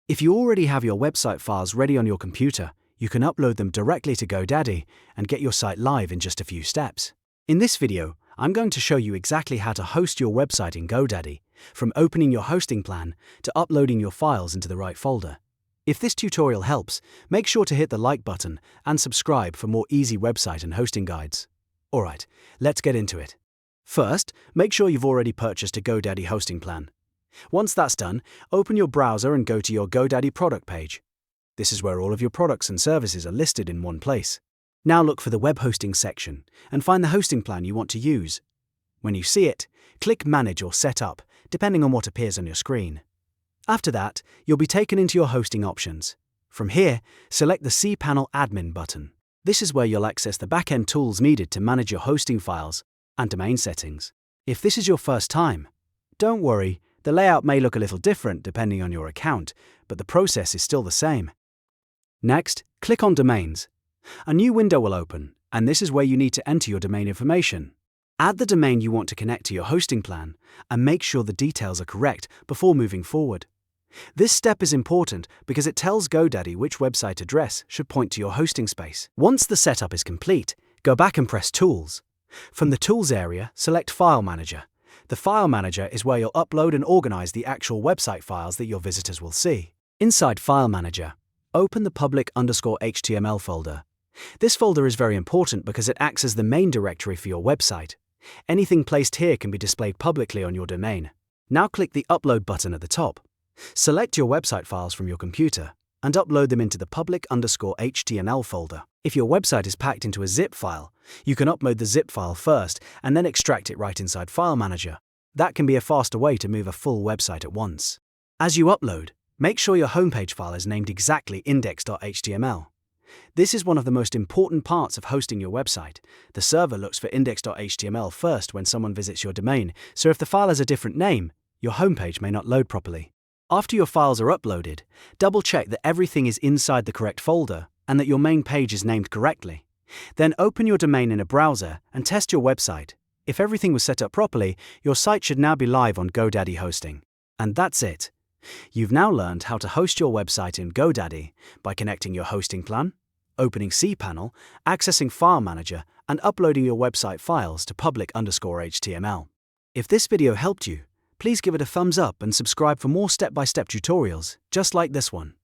If you already have your website files ready on your computer, you can upload them directly to GoDaddy and get your site live in just a few steps. In this video, I'm going to show you exactly how to host your website in GoDaddy, from opening your hosting plan to uploading your files into the right folder. If this tutorial helps, make sure to hit the like button and subscribe for more easy website and hosting guides. Alright, let's get into it. First, make sure you've already purchased a GoDaddy hosting plan. Once that's done, open your browser and go to your GoDaddy product page. This is where all of your products and services are listed in one place. Now look for the web hosting section and find the hosting plan you want to use. When you see it, click Manage or Set Up, depending on what appears on your screen. After that, you'll be taken into your hosting options. From here, select the cPanel Admin button. This is where you'll access the backend tools needed to manage your hosting files and domain settings. If this is your first time, don't worry, the layout may look a little different depending on your account, but the process is still the same. Next, click on Domains. A new window will open, and this is where you need to enter your domain information. Add the domain you want to connect to your hosting plan, and make sure the details are correct before moving forward. This step is important because it tells GoDaddy which website address should point to your hosting space. Once the setup is complete, go back and press Tools. From the Tools area, select File Manager. The File Manager is where you'll upload and organize the actual website files that your visitors will see. Inside File Manager, open the public_html folder. This folder is very important because it acts as the main directory for your website. Anything placed here can be displayed publicly on your domain. Now click the Upload button at the top. Select your website files from your computer and upload them into the public_html folder. If your website is packed into a zip file, you can upload the zip file first and then extract it right inside File Manager. That can be a faster way to move a full website at once. As you upload, make sure your homepage file is named exactly index.html. This is one of the most important parts of hosting your website. The server looks for index.html first when someone visits your domain, so if the file has a different name, your homepage may not load properly. After your files are uploaded, double-check that everything is inside the correct folder and that your main page is named correctly. Then open your domain in a browser and test your website. If everything was set up properly, your site should now be live on GoDaddy hosting. And that's it. You've now learned how to host your website in GoDaddy by connecting your hosting plan, opening cPanel, accessing File Manager, and uploading your website files to public_html. If this video helped you, please give it a thumbs up and subscribe for more step-by-step tutorials just like this one.